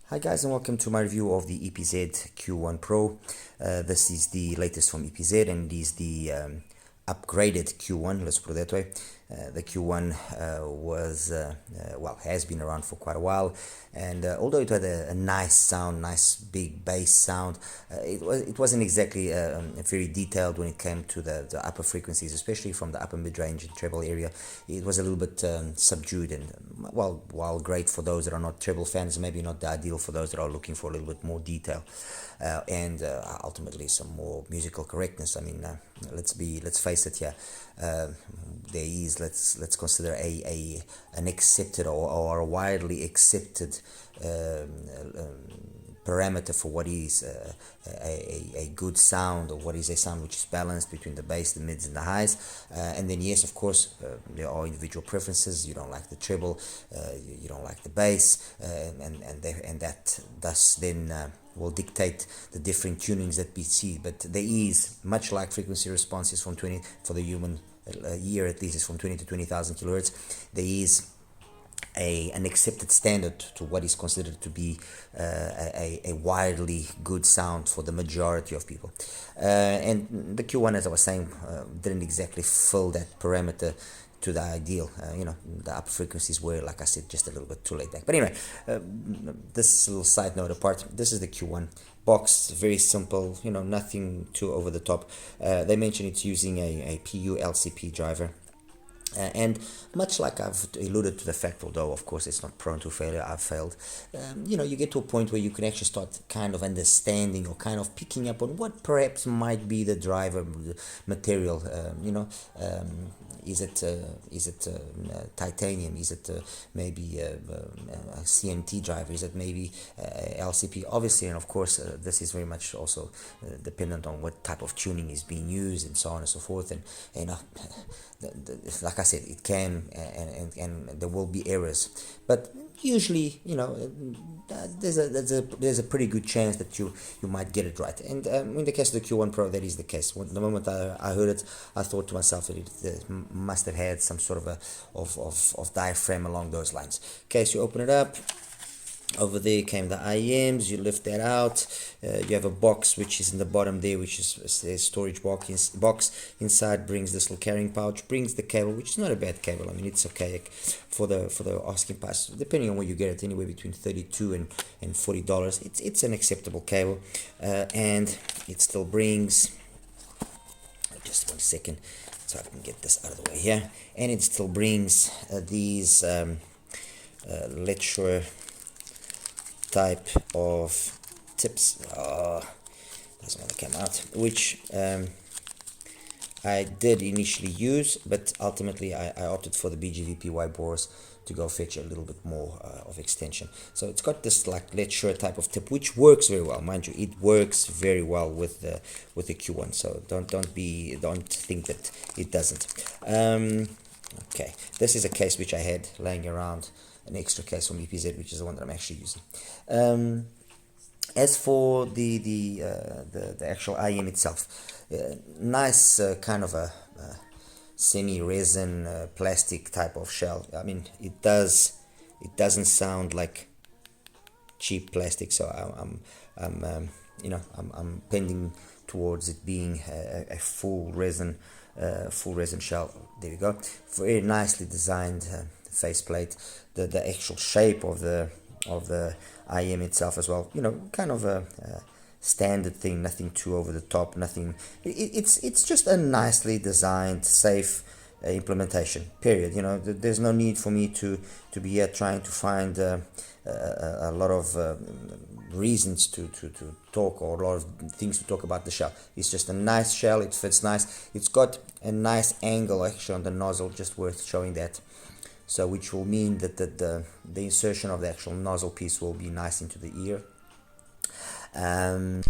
Hi guys, and welcome to my review of the EPZ Q1 Pro. This is the latest from EPZ, and it is the upgraded Q1, let's put it that way. The Q1 has been around for quite a while, and although it had a nice sound, nice big bass sound, it wasn't exactly very detailed when it came to the upper frequencies, especially from the upper mid-range and treble area. It was a little bit subdued, and while great for those that are not treble fans, maybe not the ideal for those that are looking for a little bit more detail and ultimately some more musical correctness. I mean, let's face it here. There is, let's consider an accepted or a widely accepted parameter for what is a good sound, or what is a sound which is balanced between the bass, the mids, and the highs. And then yes, of course, there are individual preferences. You don't like the treble, you don't like the bass, and that thus then will dictate the different tunings that we see. But there is, much like frequency responses from 20 for the human ear, at least is from 20 to 20,000 kilohertz, there is an accepted standard to what is considered to be a widely good sound for the majority of people. And the Q1, as I was saying, didn't exactly fill that parameter to the ideal. The upper frequencies were, like I said, just a little bit too laid back. But anyway, this little side note apart, this is the Q1 box. Very simple, nothing too over the top. They mention it's using a PU LCP driver. And much like I've alluded to the fact, although of course it's not prone to failure, I've failed, you get to a point where you can actually start kind of understanding or kind of picking up on what perhaps might be the driver material. Is it titanium? Is it maybe a CNT driver? Is it maybe LCP? Obviously, and of course, this is very much also dependent on what type of tuning is being used, and so on and so forth. And like I said, it can and there will be errors, but usually, there's a pretty good chance that you might get it right. And in the case of the Q1 Pro, that is the case. The moment I heard it, I thought to myself that it must have had some sort of diaphragm along those lines. Okay, so you open it up. Over there came the IEMs. You lift that out. You have a box which is in the bottom there, which is a storage box. Inside brings this little carrying pouch. Brings the cable, which is not a bad cable. I mean, it's okay for the asking price, depending on where you get it. Anywhere between $32 and $40. It's an acceptable cable, and it still brings. Just 1 second, so I can get this out of the way here. And it still brings these LITZ type of tips. Doesn't want to come out, which I did initially use, but ultimately I opted for the BGVPY bores to go fetch a little bit more of extension. So it's got this like LITZ type of tip, which works very well, mind you. It works very well with the Q1. So don't think that it doesn't. Okay, this is a case which I had laying around, an extra case from EPZ, which is the one that I'm actually using. As for the actual IM itself, nice kind of a semi-resin plastic type of shell. I mean, it doesn't sound like cheap plastic, so I'm pending towards it being a full resin shell. There you go. Very nicely designed faceplate. The actual shape of the IM itself as well, kind of a standard thing, nothing too over the top, nothing. It's just a nicely designed, safe implementation, period. There's no need for me to be here trying to find a lot of reasons to talk, or a lot of things to talk about the shell. It's just a nice shell. It fits nice. It's got a nice angle actually on the nozzle, just worth showing that. So which will mean that the insertion of the actual nozzle piece will be nice into the ear. And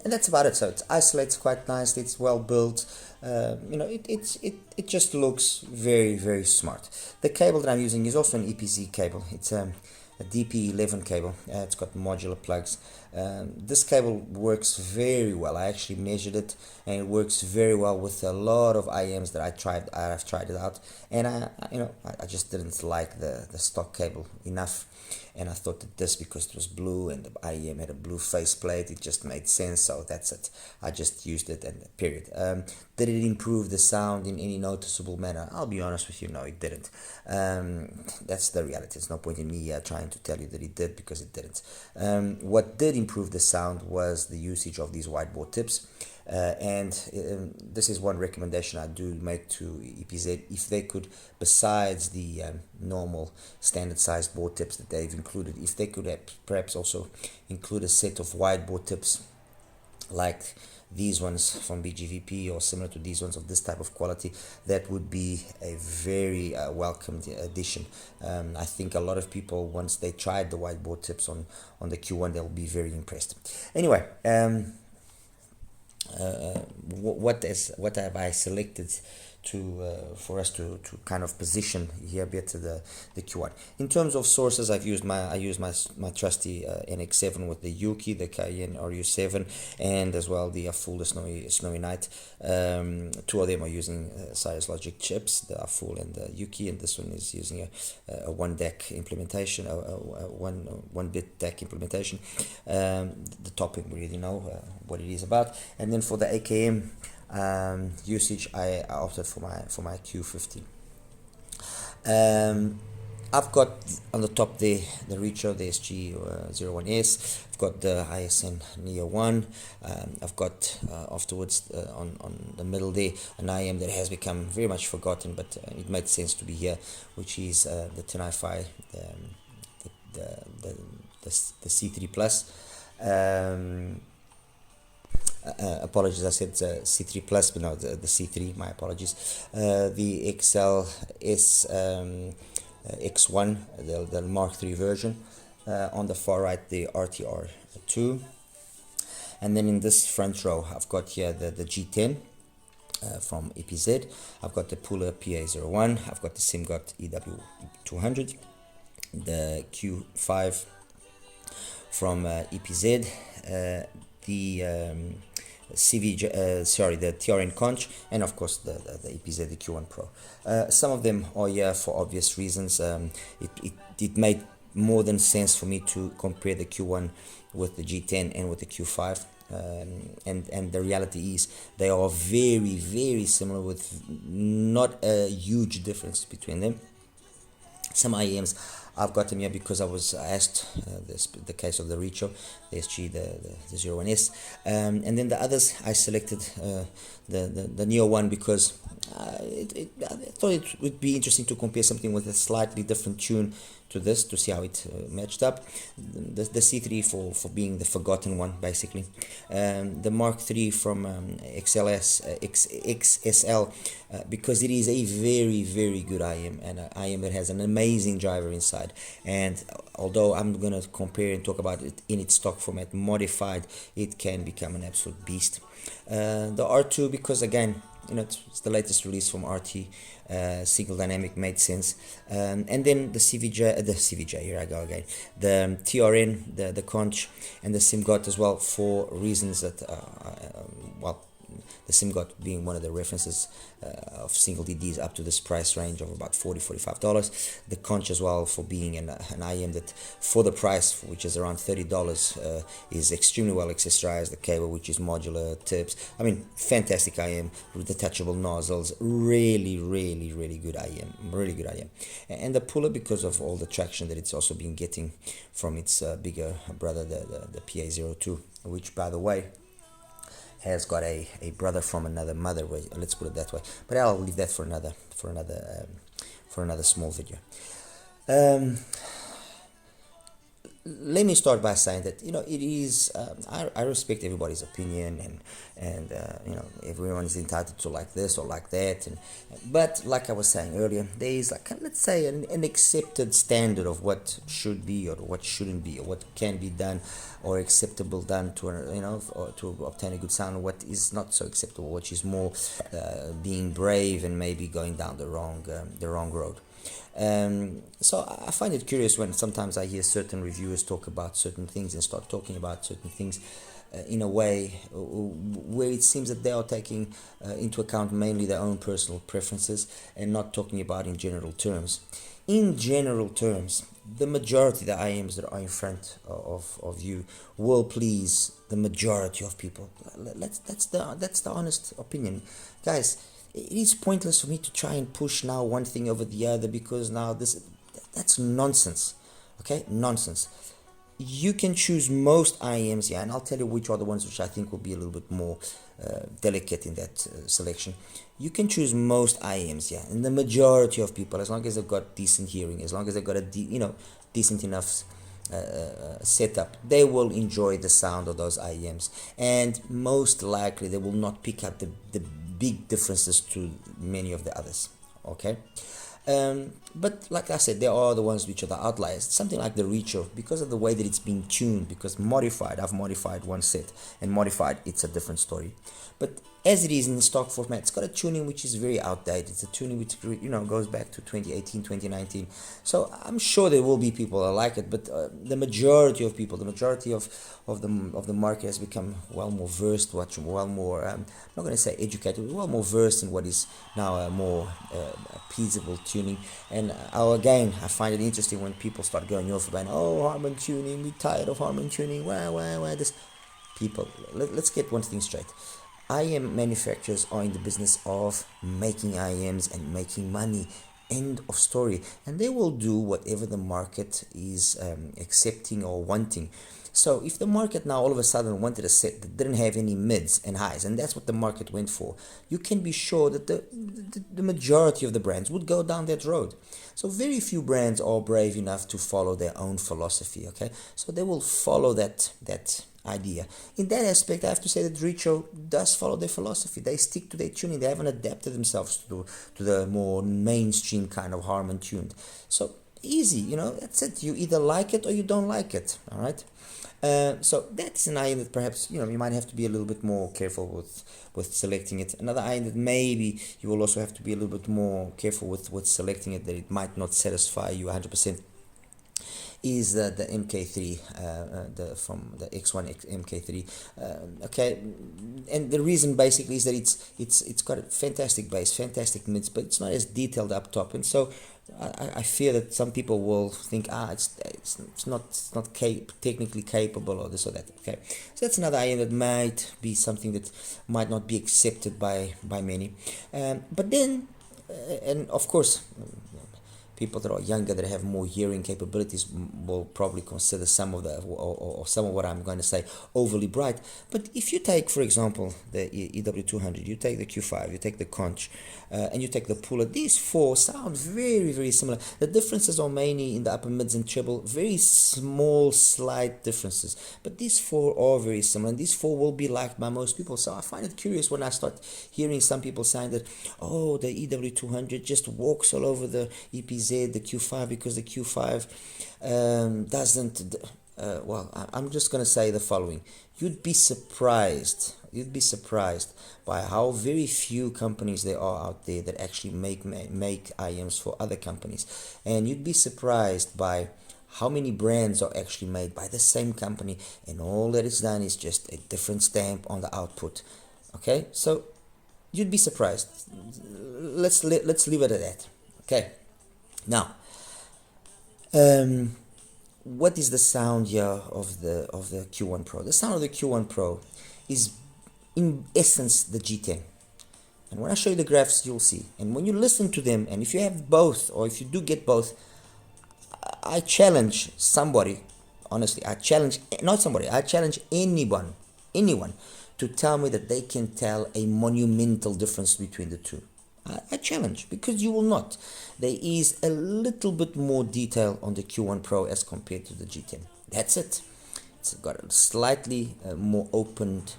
that's about it. So it isolates quite nicely. It's well built. It just looks very, very smart. The cable that I'm using is also an EPZ cable. It's a DP11 cable. It's got modular plugs. This cable works very well. I actually measured it, and it works very well with a lot of IEMs that I've tried it out, and I just didn't like the stock cable enough. And I thought that this, because it was blue and the IEM had a blue faceplate, it just made sense. So that's it. I just used it, and period. Did it improve the sound in any noticeable manner? I'll be honest with you, no, it didn't. That's the reality. There's no point in me trying to tell you that it did, because it didn't. What did improve the sound was the usage of these whiteboard tips. This is one recommendation I do make to EPZ. If they could, besides the normal standard sized board tips that they've included, if they could perhaps also include a set of whiteboard tips like these ones from BGVP, or similar to these ones of this type of quality, that would be a very welcomed addition. I think a lot of people, once they tried the whiteboard tips on the Q1, they'll be very impressed. Anyway, what have I selected for us to kind of position here better the Q1 in terms of sources? I used my trusty NX7 with the Yuki, the Cayenne RU7, and as well the full Snowy Night. Two of them are using Cirrus Logic chips, the full and the Yuki, and this one is using a one DAC implementation, a one bit DAC implementation. The topic, we already know what it is about. And then for the AKM usage, I opted for my Q15. I've got on the top the Reacher, the SG01S. I've got the ISN Neo 1. I've got afterwards on the middle there an IM that has become very much forgotten, but it made sense to be here, which is the HIFI, the C3 Plus. Apologies, I said C3 Plus, but no, the C3, my apologies. The XLS X1, the Mark III version. On the far right, the RTR2. And then in this front row, I've got here the G10 from EPZ. I've got the Puller PA01. I've got the SimGot EW200. The Q5 from EPZ. The the TRN Conch, and of course the EPZ the Q1 Pro. Some of them are here for obvious reasons. It made more than sense for me to compare the Q1 with the G10 and with the Q5. And the reality is they are very, very similar, with not a huge difference between them. Some IEMs, I've got them here because I was asked, the case of the Reacher, the SG, the 01S, and then the others I selected the Neo 1 because I thought it would be interesting to compare something with a slightly different tune to this, to see how it matched up. The C3 for being the forgotten one, basically. The Mark III from XSL, because it is a very, very good IM, and an IM that has an amazing driver inside. And although I'm going to compare and talk about it in its stock format, modified, it can become an absolute beast. The R2, because again, it's the latest release from RT, single dynamic, made sense. And then the CVJ, here I go again, the TRN, the Conch, and the SimGot as well, for reasons that, the SimGot being one of the references of single DDs up to this price range of about $40-$45. The Conch as well, for being an IM that for the price, which is around $30, is extremely well accessorized. The cable, which is modular, tips, I mean, fantastic IM with detachable nozzles, really, really, really good IM, really good IM. And the Puller, because of all the traction that it's also been getting from its bigger brother, the PA02, which, by the way, has got a brother from another mother, let's put it that way, but I'll leave that for another small video. Let me start by saying that it is I respect everybody's opinion, and everyone is entitled to like this or like that, but like I was saying earlier, there is, like, let's say an accepted standard of what should be or what shouldn't be, or what can be done or acceptable done to or to obtain a good sound, what is not so acceptable, which is more being brave and maybe going down the wrong road. So I find it curious when sometimes I hear certain reviewers talk about certain things and start talking about certain things in a way where it seems that they are taking into account mainly their own personal preferences and not talking about in general terms. In general terms, the majority, the IMs that are in front of you, will please the majority of people. That's the honest opinion, guys. It is pointless for me to try and push now one thing over the other, because now that's nonsense. Okay, nonsense. You can choose most IMs here, and I'll tell you which are the ones which I think will be a little bit more delicate in that selection. You can choose most IMs here, and the majority of people, as long as they've got decent hearing, as long as they've got a decent enough setup, they will enjoy the sound of those IEMs, and most likely they will not pick up the big differences to many of the others. Okay. But like I said, there are the ones which are the outliers. Something like the Reacher, because of the way that it's been tuned, because modified, I've modified one set, and modified, it's a different story. But as it is in the stock format, it's got a tuning which is very outdated. It's a tuning which goes back to 2018, 2019. So I'm sure there will be people that like it, but the majority of people, the majority of the market has become well more versed, well more, I'm not going to say educated, but well more versed in what is now a more appeasable tuning. And again, I find it interesting when people start going off about, oh, Harman tuning, we're tired of Harman tuning, why this. People, let's get one thing straight. IM manufacturers are in the business of making IMs and making money. End of story. And they will do whatever the market is accepting or wanting. So if the market now all of a sudden wanted a set that didn't have any mids and highs, and that's what the market went for, you can be sure that the majority of the brands would go down that road. So very few brands are brave enough to follow their own philosophy, okay? So they will follow that idea. In that aspect, I have to say that Richo does follow their philosophy. They stick to their tuning. They haven't adapted themselves to the more mainstream kind of Harman tuned. So easy, that's it. You either like it or you don't like it, all right? So that's an iron that perhaps you might have to be a little bit more careful with selecting it. Another iron that maybe you will also have to be a little bit more careful with selecting it, that it might not satisfy you 100%, is the MK3, from the X1 MK3. Okay, and the reason basically is that it's got a fantastic bass, fantastic mids, but it's not as detailed up top, and so I fear that some people will think it's not technically capable, or this or that. Okay, so that's another item that might be something that might not be accepted by many, but then and of course, people that are younger, that have more hearing capabilities, will probably consider some of the or some of what I'm going to say overly bright. But if you take, for example, the EW200, you take the Q5, you take the Conch, and you take the Puller, these four sound very, very similar. The differences are mainly in the upper mids and treble, very small, slight differences. But these four are very similar, and these four will be liked by most people. So I find it curious when I start hearing some people saying that, oh, the EW200 just walks all over the EPZ, the Q5, because the Q5 doesn't. I'm just going to say the following. You'd be surprised by how very few companies there are out there that actually make IMs for other companies, and you'd be surprised by how many brands are actually made by the same company, and all that is done is just a different stamp on the output. Okay, so you'd be surprised. Let's leave it at that. Okay. Now, what is the sound here of the Q1 Pro? The sound of the Q1 Pro is, in essence, the G10. And when I show you the graphs, you'll see. And when you listen to them, and if you have both, or if you do get both, I challenge somebody. Honestly, I challenge anyone to tell me that they can tell a monumental difference between the two. I challenge, because you will not. There is a little bit more detail on the Q1 Pro as compared to the G10. That's it. It's got a slightly more opened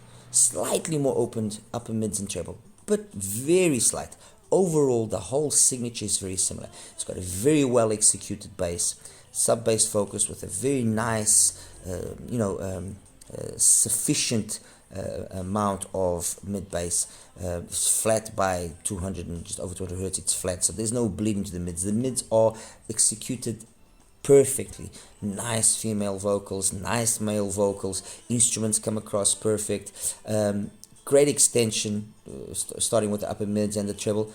upper mids and treble, but very slight. Overall, the whole signature is very similar. It's got a very well executed bass, sub bass focus with a very nice, sufficient amount of mid bass. It's flat by 200 and just over 200 hertz. It's flat, so there's no bleeding to the mids. The mids are executed perfectly. Nice female vocals, nice male vocals. Instruments come across perfect. Great extension, starting with the upper mids and the treble.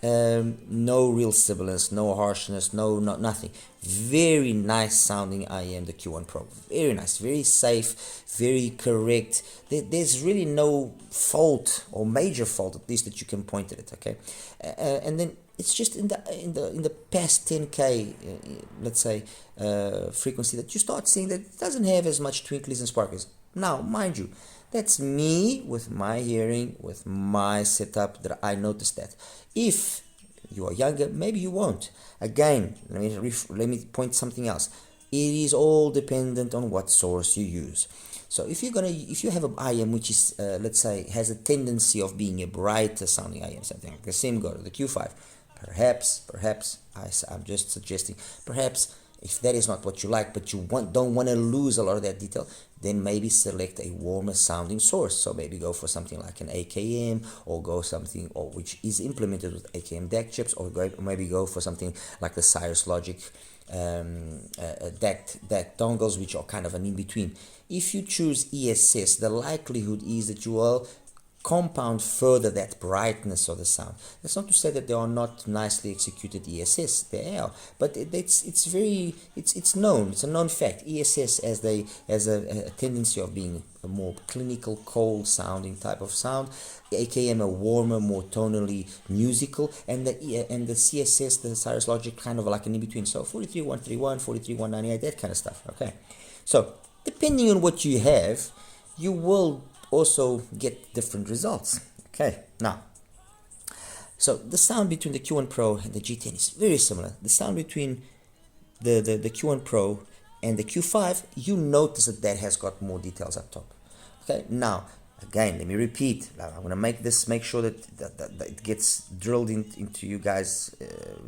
No real sibilance, no harshness, nothing. Very nice sounding IEM, the Q1 Pro. Very nice, very safe, very correct. There's really no fault or major fault, at least, that you can point at it. Okay, and then it's just in the past 10K, let's say, frequency, that you start seeing that it doesn't have as much twinklies and sparkles. Now, mind you, that's me with my hearing, with my setup, that I noticed that. If you are younger, maybe you won't. Again, let me point something else. It is all dependent on what source you use. So if you have an IM which is, let's say, has a tendency of being a brighter sounding IM, something like the SIMGO or the Q5, perhaps, I'm just suggesting, perhaps, if that is not what you like, but you don't want to lose a lot of that detail, then maybe select a warmer sounding source. So maybe go for something like an AKM, or go something which is implemented with AKM DAC chips, or maybe go for something like the Cirrus Logic DAC dongles, which are kind of an in-between. If you choose ESS, the likelihood is that you will compound further that brightness of the sound. That's not to say that they are not nicely executed ESS. They are, but it's known. It's a known fact. ESS has a tendency of being a more clinical, cold sounding type of sound. AKM a warmer, more tonally musical, and the CSS, the Cirrus Logic, kind of like an in between. So 43131, 43198, that kind of stuff. Okay, so depending on what you have, you will also get different results. Okay, now, so the sound between the Q1 Pro and the G10 is very similar. The sound between the Q1 Pro and the Q5, you notice that has got more details up top. Okay, now, again, let me repeat. I'm going to make sure that it gets drilled into you guys'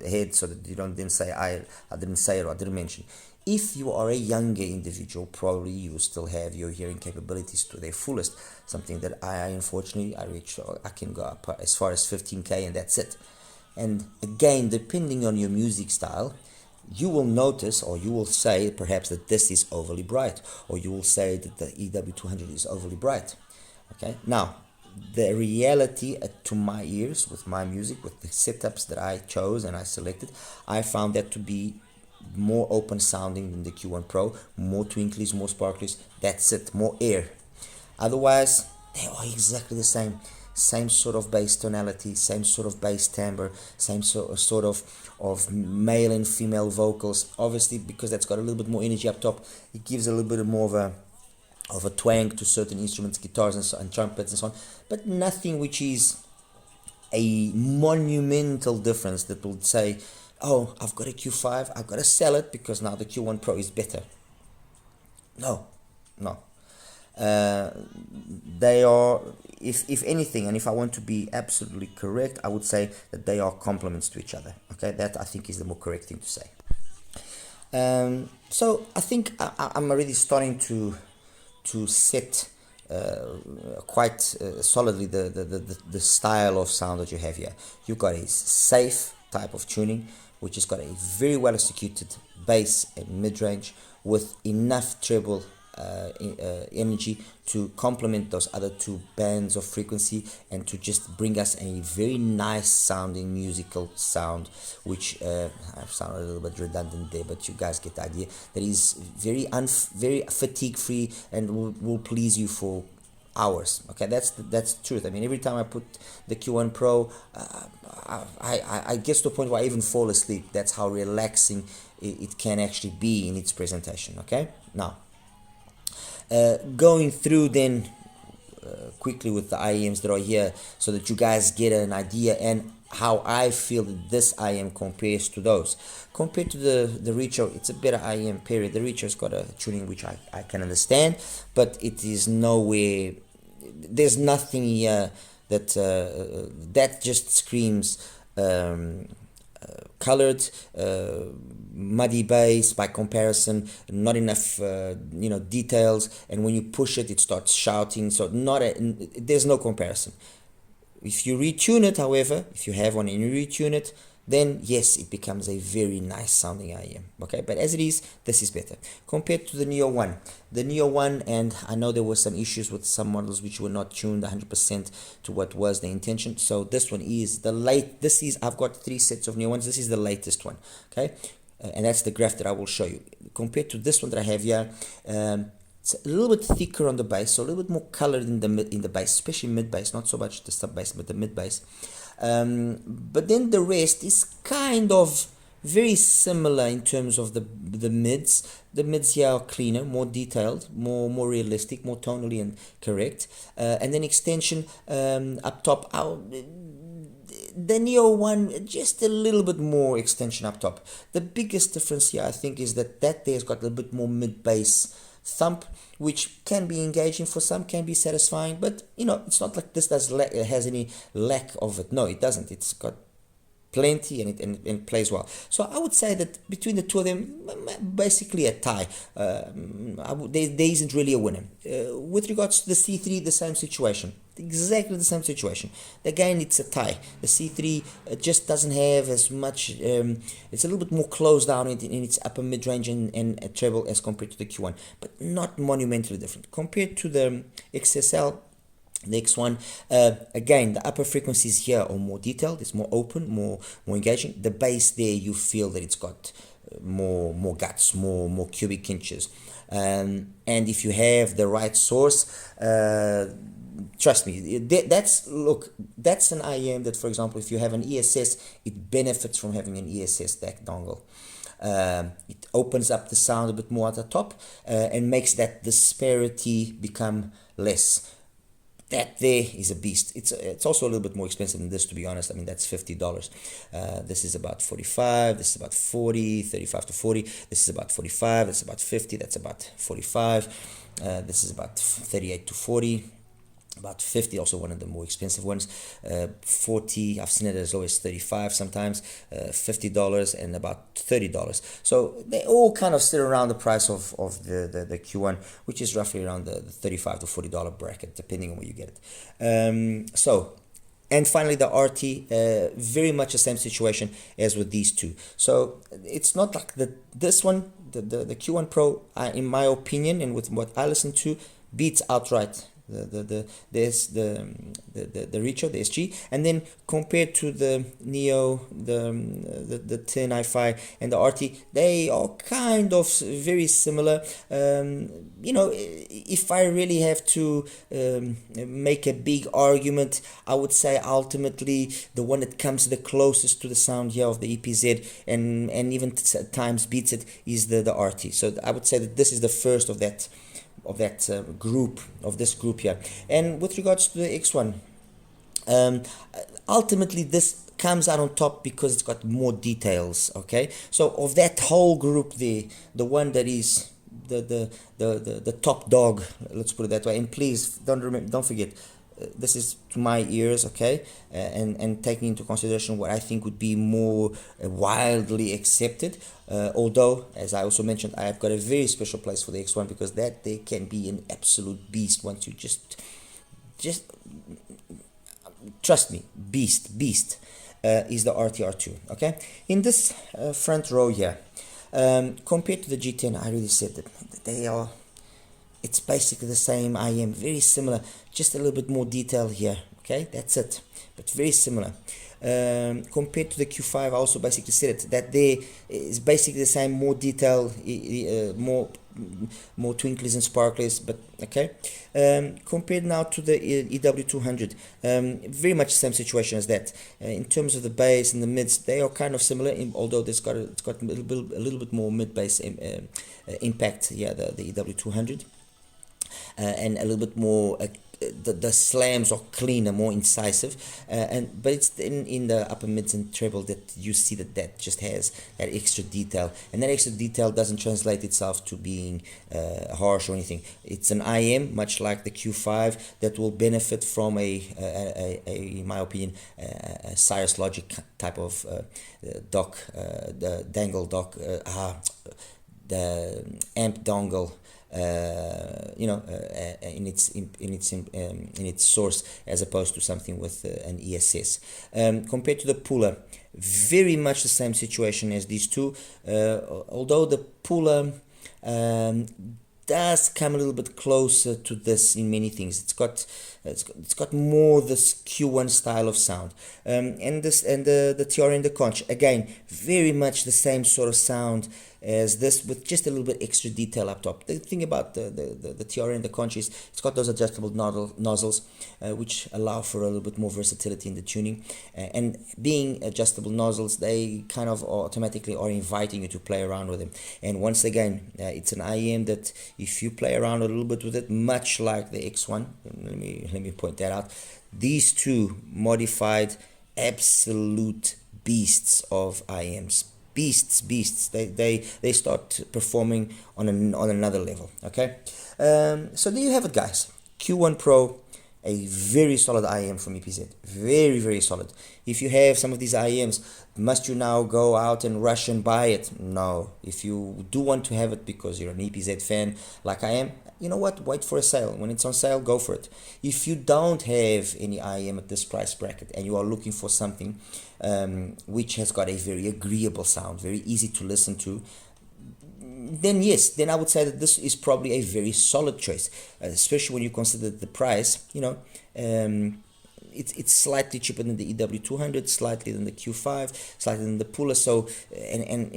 head, so that you don't then say I didn't say it, or I didn't mention. If you are a younger individual, probably you still have your hearing capabilities to their fullest. Something that unfortunately, I can go up as far as 15K, and that's it. And again, depending on your music style, you will notice, or you will say perhaps that this is overly bright, or you will say that the EW200 is overly bright. Okay, now, the reality to my ears, with my music, with the setups that I chose and I selected, I found that to be more open sounding than the Q1 Pro, more twinklies, more sparklies. That's it, more air. Otherwise, they are exactly the same sort of bass tonality, same sort of bass timbre, same sort of male and female vocals. Obviously, because that's got a little bit more energy up top, it gives a little bit more of a twang to certain instruments, guitars and trumpets and so on, but nothing which is a monumental difference that would say, oh, I've got a Q5, I've got to sell it because now the Q1 Pro is better. No. They are, if anything, and if I want to be absolutely correct, I would say that they are complements to each other. Okay, that I think is the more correct thing to say. So I think I'm already starting to set quite solidly the style of sound that you have here. You've got a safe type of tuning, which has got a very well executed bass and mid-range with enough treble energy to complement those other two bands of frequency, and to just bring us a very nice sounding musical sound, which I've sounded a little bit redundant there, but you guys get the idea. That is very fatigue free and will please you for hours. Okay, that's the truth. I mean, every time I put the Q1 Pro, I get to the point where I even fall asleep. That's how relaxing it can actually be in its presentation. Okay, now going through then quickly with the IEMs that are here, so that you guys get an idea and how I feel that this IEM compares to those. Compared to the Richo, it's a better IEM, period. The Richo's got a tuning which I can understand, but it is nowhere, there's nothing here that that just screams colored, muddy bass by comparison, not enough details, and when you push it, it starts shouting. So there's no comparison. If you retune it, however, if you have one and you retune it, then yes, it becomes a very nice sounding IEM. Okay, but as it is, this is better compared to the Neo 1. The Neo 1, and I know there were some issues with some models which were not tuned 100% to what was the intention. So this one is I've got 3 sets of Neo 1s. This is the latest one. Okay, and that's the graph that I will show you. Compared to this one that I have here, it's a little bit thicker on the bass, so a little bit more colored in the bass, especially mid bass, not so much the sub bass, but the mid bass. But then the rest is kind of very similar in terms of the mids. The mids here are cleaner, more detailed, more realistic, more tonally and correct. And then extension up top. The Neo 1, just a little bit more extension up top. The biggest difference here, I think, is that there's got a little bit more mid bass thump, which can be engaging for some, can be satisfying, but it's not like this has any lack of it. No, it doesn't. It's got plenty, and it plays well. So I would say that between the two of them, basically a tie. There isn't really a winner. With regards to the C3, the same situation. Exactly the same situation. Again, it's a tie. The C3 just doesn't have as much, it's a little bit more closed down in its upper mid-range and treble as compared to the Q1, but not monumentally different. Compared to the XSL, the X1, again, the upper frequencies here are more detailed, it's more open, more engaging. The bass there, you feel that it's got more guts, more cubic inches. And if you have the right source, trust me, that's an IEM that, for example, if you have an ESS, it benefits from having an ESS DAC dongle. It opens up the sound a bit more at the top and makes that disparity become less. That there is a beast. It's also a little bit more expensive than this, to be honest. I mean, that's $50. This is about 45. This is about 40, 35 to 40. This is about 45. That's about 50. That's about 45. This is about 38 to 40. About 50, also one of the more expensive ones. 40, I've seen it as low as 35 sometimes. $50 and about $30. So they all kind of sit around the price of the Q1, which is roughly around the $35 to $40 bracket, depending on where you get it. And finally, the RT, very much the same situation as with these two. So it's not like this one, the Q1 Pro, in my opinion, and with what I listen to, beats outright the Richo, the SG, and then compared to the Neo, the 10 HIFI and the RT, they are kind of very similar. If I really have to make a big argument, I would say ultimately the one that comes the closest to the sound here of the EPZ and even at times beats it is the RT. So I would say that this is the first of that group, of this group here. And with regards to the X1, ultimately this comes out on top because it's got more details. Okay, so of that whole group, the one that is the top dog, let's put it that way. And please don't forget, this is to my ears, okay, and taking into consideration what I think would be more widely accepted. Although, as I also mentioned, I have got a very special place for the X1 because they can be an absolute beast once you just trust me, beast is the RTR2. Okay, in this front row here, compared to the G10, I really said that they are. It's basically the same IEM, very similar, just a little bit more detail here. Okay, that's it, but very similar. Compared to the Q5, I also basically said it, that there is basically the same, more detail, more twinklies and sparklers, but okay. Compared now to the EW200, very much the same situation as that. In terms of the bass and the mids, they are kind of similar, although it's got a little bit more mid bass impact. Yeah, the EW200. And a little bit more the slams are cleaner, more incisive, but it's in the upper mids and treble that you see that just has that extra detail, and that extra detail doesn't translate itself to being harsh or anything. It's an IM, much like the Q5, that will benefit from in my opinion, a Cirrus Logic type of dock, the dangle dock, the amp dongle, in its source, as opposed to something with an ESS. Compared to the Puller, very much the same situation as these two, although the Puller does come a little bit closer to this in many things. It's got more this Q1 style of sound, and the TR and the Conch, again, very much the same sort of sound as this, with just a little bit extra detail up top. The thing about the TR and the Conch is it's got those adjustable nozzles, which allow for a little bit more versatility in the tuning, and being adjustable nozzles, they kind of automatically are inviting you to play around with them. And once again, it's an IEM that if you play around a little bit with it, much like the X1, let me point that out, these two modified absolute beasts of IEMs. Beasts. They start performing on another level. Okay, so there you have it, guys. Q1 Pro, a very solid IEM from EPZ. Very, very solid. If you have some of these IEMs, must you now go out and rush and buy it? No. If you do want to have it because you're an EPZ fan like I am, you know what? Wait for a sale. When it's on sale, go for it. If you don't have any IEM at this price bracket and you are looking for something which has got a very agreeable sound, very easy to listen to, then yes, then I would say that this is probably a very solid choice, especially when you consider the price. It's slightly cheaper than the EW200, slightly than the Q5, slightly than the Puller. So, and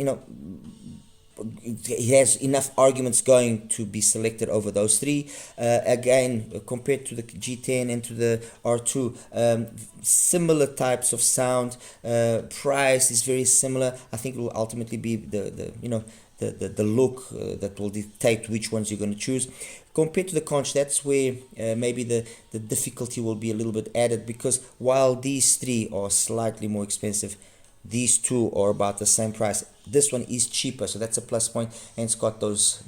it has enough arguments going to be selected over those three. Again, compared to the G10 and to the R2, similar types of sound. Price is very similar. I think it will ultimately be the look that will dictate which ones you're going to choose. Compared to the Conch, that's where maybe the difficulty will be a little bit added, because while these three are slightly more expensive, these two are about the same price. This one is cheaper, so that's a plus point, and it's got those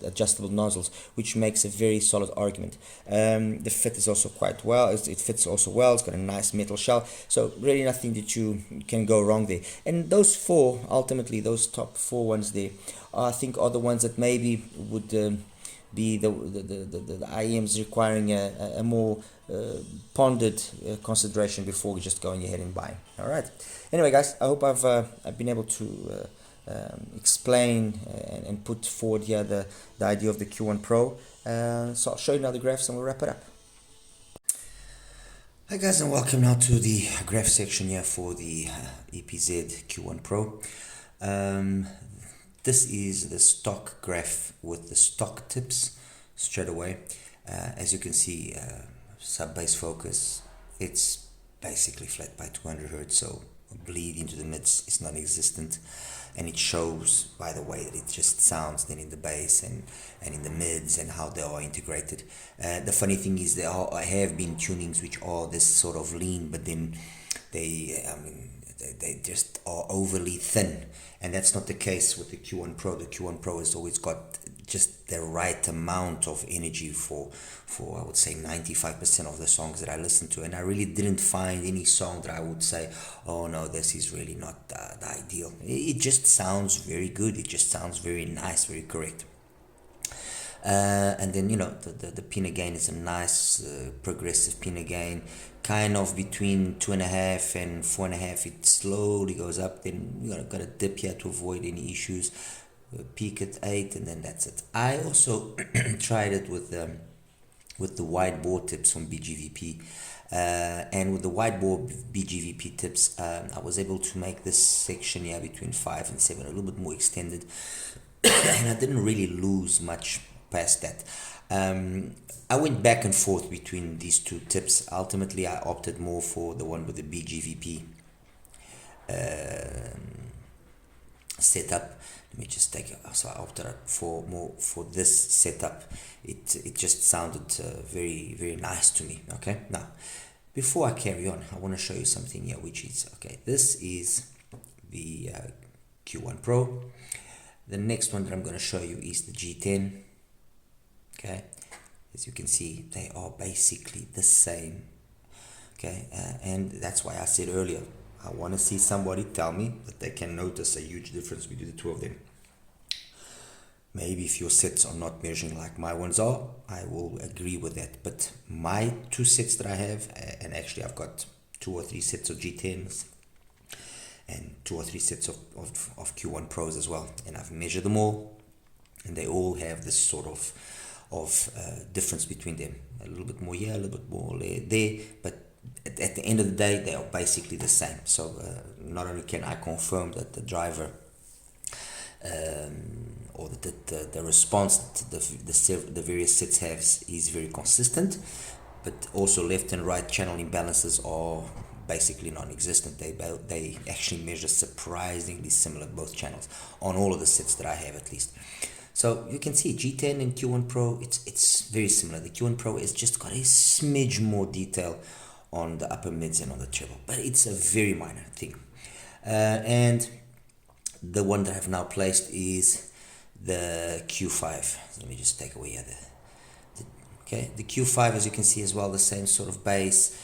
adjustable nozzles, which makes a very solid argument. The fit is also quite well. It fits also well. It's got a nice metal shell, so really nothing that you can go wrong there. And those four, ultimately, those top four ones there, I think are the ones that maybe would be the IEMs requiring a more pondered consideration before just going ahead and buying. All right. Anyway, guys, I hope I've been able to explain and put forward here the idea of the Q1 Pro. So I'll show you now the graphs and we'll wrap it up. Hi guys, and welcome now to the graph section here for the EPZ Q1 Pro. This is the stock graph with the stock tips straight away. As you can see, sub-bass focus, it's basically flat by 200 Hertz, so bleed into the mids is non-existent, and it shows by the way that it just sounds then in the bass and in the mids and how they are integrated. The funny thing is there have been tunings which are this sort of lean, but then they just are overly thin, and that's not the case with the Q1 Pro. The Q1 Pro has always got just the right amount of energy for I would say 95% of the songs that I listen to, and I really didn't find any song that I would say, oh no, this is really not the ideal. It just sounds very good. It just sounds very nice, very correct. And then the pin again is a nice progressive pin again, kind of between 2.5 and 4.5. It slowly goes up, then you're gonna dip here to avoid any issues. Peak at 8, and then that's it. I also tried it with the wide bore tips from BGVP, and with the wide bore BGVP tips, I was able to make this section here between 5 and 7 a little bit more extended, and I didn't really lose much past that. I went back and forth between these two tips. Ultimately, I opted more for the one with the BGVP setup. Let me just take it. So I opted out for this setup. It just sounded very nice to me. Okay, now before I carry on, I want to show you something here, which is okay. This is the Q1 Pro. The next one that I'm going to show you is the G10. Okay, as you can see, they are basically the same. Okay, and that's why I said earlier, I want to see somebody tell me that they can notice a huge difference between the two of them. Maybe if your sets are not measuring like my ones are, I will agree with that. But my two sets that I have, and actually I've got 2 or 3 sets of G10s and 2 or 3 sets of Q1 Pros as well, and I've measured them all, and they all have this sort of difference between them. A little bit more here, a little bit more there, but at the end of the day, they are basically the same. So not only can I confirm that the driver or that the response that the various sets have is very consistent, but also left and right channel imbalances are basically non-existent. They actually measure surprisingly similar, both channels, on all of the sets that I have at least. So you can see G10 and Q1 Pro, it's very similar. The Q1 Pro has just got a smidge more detail on the upper mids and on the treble, but it's a very minor thing. And the one that I've now placed is the Q5. Let me just take away here the Q5, as you can see as well, the same sort of bass.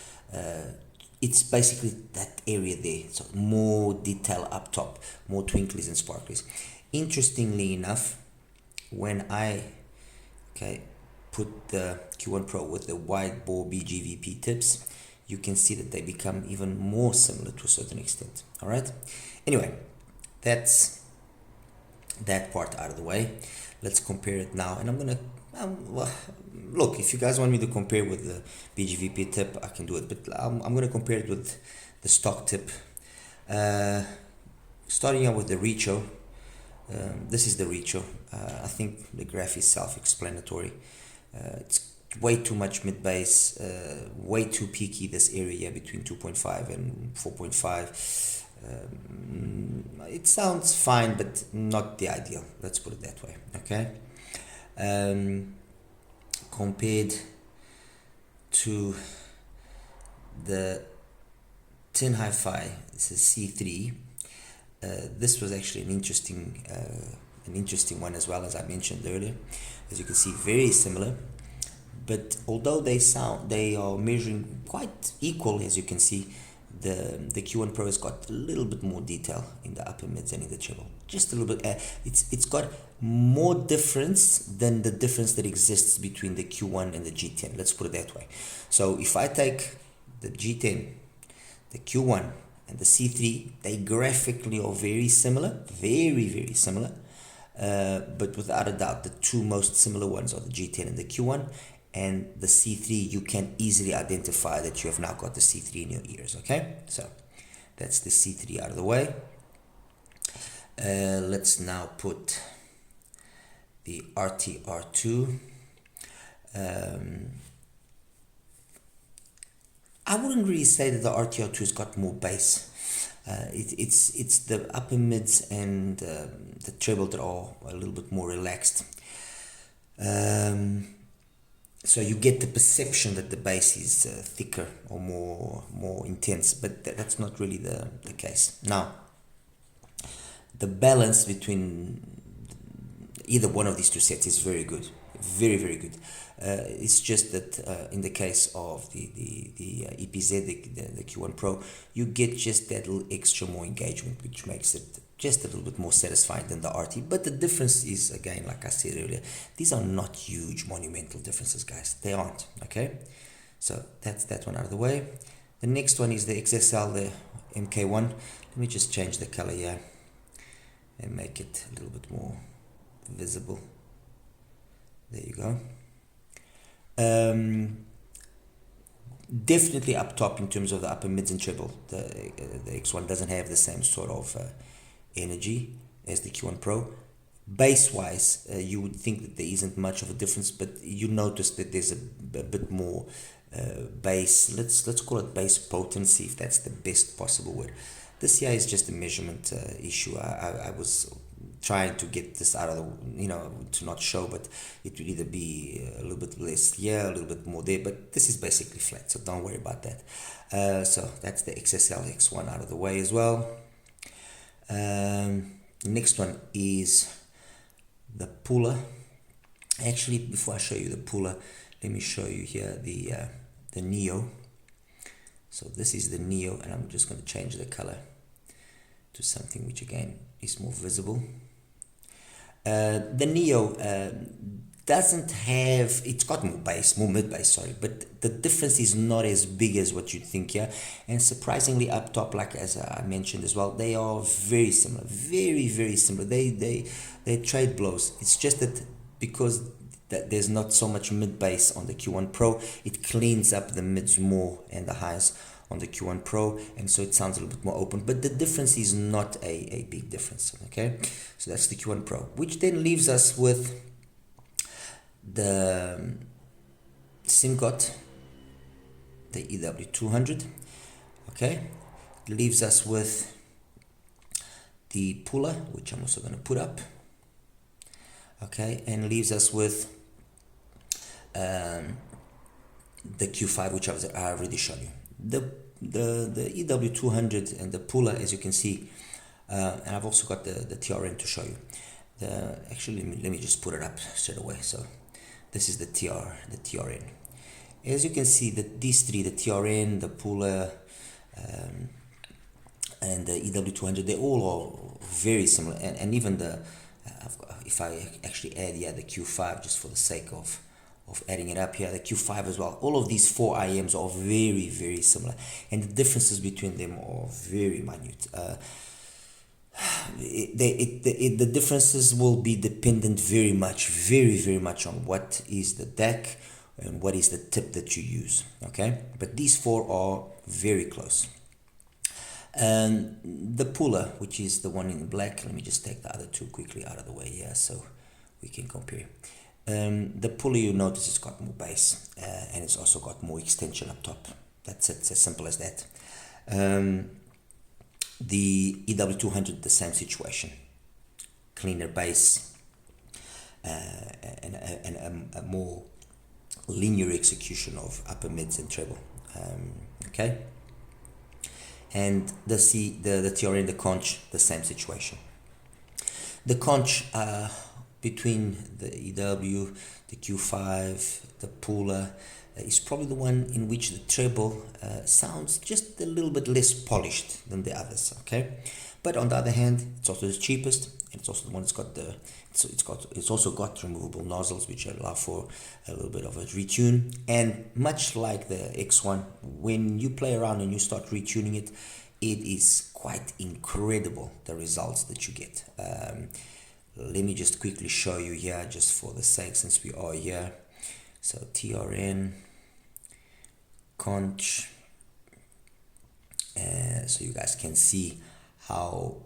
It's basically that area there, so more detail up top, more twinklies and sparklies. Interestingly enough, when I put the Q1 Pro with the wide bore BGVP tips, you can see that they become even more similar to a certain extent. All right. Anyway, that's that part out of the way. Let's compare it now, and I'm gonna look. If you guys want me to compare with the BGVP tip, I can do it, but I'm gonna compare it with the stock tip. Starting out with the Richo. This is the Richo. I think the graph is self-explanatory. It's way too much mid-bass, way too peaky, this area between 2.5 and 4.5. It sounds fine, but not the ideal. Let's put it that way. Okay. Compared to the tin HIFI, this is C3. This was actually an interesting one as well, as I mentioned earlier. As you can see, very similar, but although they are measuring quite equal, as you can see, the Q1 Pro has got a little bit more detail in the upper mids and in the treble, just a little bit. It's got more difference than the difference that exists between the Q1 and the G10. Let's put it that way. So if I take the G10, the Q1, and the C3, they graphically are very similar, very similar, but without a doubt, the two most similar ones are the G10 and the Q1, and the C3, you can easily identify that you have now got the C3 in your ears, okay? So that's the C3 out of the way. Let's now put the RTR2. I wouldn't really say that the RTR2 has got more bass. It's the upper mids and the treble that are a little bit more relaxed. So you get the perception that the bass is thicker or more intense, but that's not really the case. Now, the balance between either one of these two sets is very good, very good. It's just that in the case of the EPZ, the Q1 Pro, you get just that little extra more engagement, which makes it just a little bit more satisfying than the RT. But the difference is, again, like I said earlier, these are not huge monumental differences, guys. They aren't, okay? So that's that one out of the way. The next one is the XSL, the MK1. Let me just change the color here and make it a little bit more visible. There you go. Definitely up top in terms of the upper mids and treble. The X1 doesn't have the same sort of energy as the Q1 Pro. Bass wise, you would think that there isn't much of a difference, but you notice that there's a bit more bass. Let's call it bass potency, if that's the best possible word. This here is just a measurement issue. I was trying to get this out of the, to not show, but it will either be a little bit less here, a little bit more there, but this is basically flat, so don't worry about that. So that's the XSL X1 out of the way as well. Next one is the puller. Actually, before I show you the puller, let me show you here the Neo. So this is the Neo, and I'm just going to change the color to something which again is more visible. The Neo doesn't have, it's got more bass, more mid bass, sorry, but the difference is not as big as what you'd think here. And surprisingly up top, like as I mentioned as well, they are very similar, very, very similar. They trade blows. It's just that because there's not so much mid bass on the Q1 Pro, it cleans up the mids more and the highs on the Q1 Pro, and so it sounds a little bit more open, but the difference is not a big difference. Okay, so that's the Q1 Pro, which then leaves us with the SIMCOT, the EW200. Okay, it leaves us with the puller, which I'm also going to put up. Okay, and leaves us with the Q5, which I already showed you. The EW200 and the puller, as you can see, and I've also got the TRN to show you. Actually, let me just put it up straight away. So this is the TRN. As you can see, that these three, the TRN, the puller, and the EW200, they all are very similar, and even the if I actually add the Q5 just for the sake of adding it up here, the Q5 as well, all of these 4 IMs are very, very similar, and the differences between them are very minute. The differences will be dependent very much on what is the DAC and what is the tip that you use. Okay, but these 4 are very close. The puller, which is the one in black, let me just take the other 2 quickly out of the way here so we can compare. The puller, you notice it's got more bass, and it's also got more extension up top. That's it, it's as simple as that. The EW200, the same situation, cleaner bass, and a more linear execution of upper mids and treble. Okay, and the TRN, the conch, the same situation. The conch between the EW, the Q5, the puller, is probably the one in which the treble sounds just a little bit less polished than the others. Okay, but on the other hand, it's also the cheapest, and it's also the one that's got it's also got removable nozzles, which allow for a little bit of a retune. And much like the X1, when you play around and you start retuning it, it is quite incredible the results that you get. Let me just quickly show you here, just for the sake, since we are here. So TRN, conch, so you guys can see how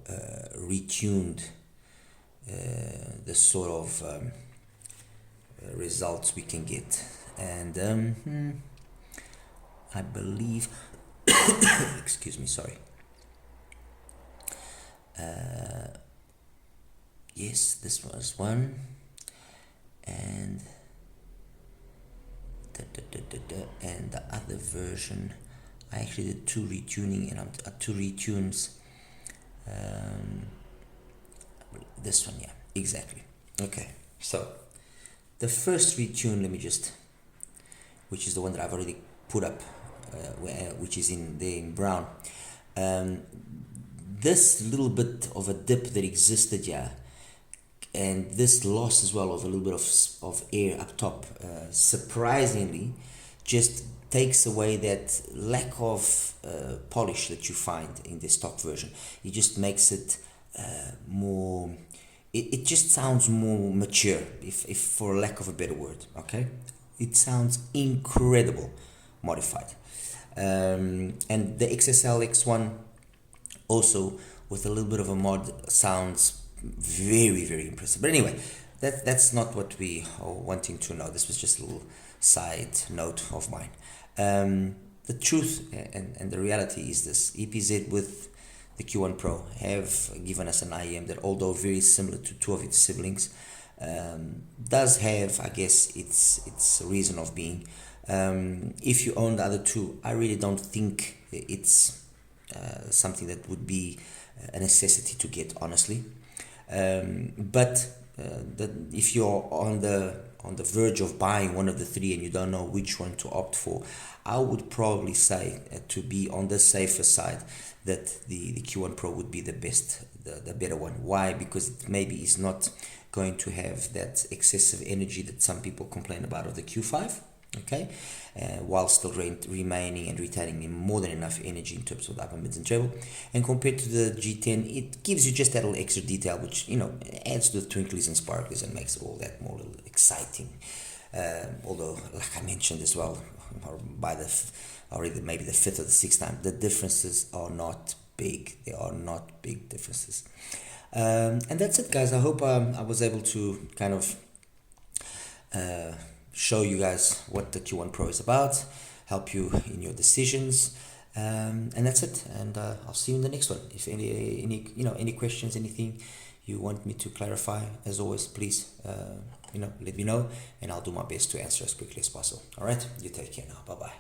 retuned the sort of results we can get. And I believe, excuse me, sorry. Yes, this was one, and and the other version, I actually did 2 retuning, and 2 retunes. This one, yeah, exactly. Okay, so the first retune, let me just, which is the one that I've already put up, which is in there in brown. This little bit of a dip that existed here, and this loss as well of a little bit of air up top, surprisingly just takes away that lack of polish that you find in the stock version. It just makes it more, it just sounds more mature, if for lack of a better word. Okay, it sounds incredible modified. And the XSL X1 also with a little bit of a mod sounds very, very impressive. But anyway, that's not what we are wanting to know. This was just a little side note of mine. The truth and the reality is this: EPZ with the Q1 Pro have given us an IEM that, although very similar to two of its siblings, does have, I guess, its reason of being. If you own the other two, I really don't think it's something that would be a necessity to get, honestly. But if you're on the verge of buying one of the three and you don't know which one to opt for, I would probably say, to be on the safer side, that the Q1 Pro would be the best, the better one. Why? Because it maybe is not going to have that excessive energy that some people complain about of the Q5, okay, while still remaining and retaining more than enough energy in terms of the upper mids and treble. And compared to the G10, it gives you just that little extra detail, which, you know, adds to the twinklies and sparkles and makes it all that more little exciting. Although, like I mentioned as well, or by already maybe the fifth or the sixth time, the differences are not big. They are not big differences. And that's it, guys. I hope I was able to kind of show you guys what the Q1 Pro is about, help you in your decisions, and that's it. And I'll see you in the next one. If any questions, anything you want me to clarify, as always, please let me know, and I'll do my best to answer as quickly as possible. All right, you take care now. Bye bye.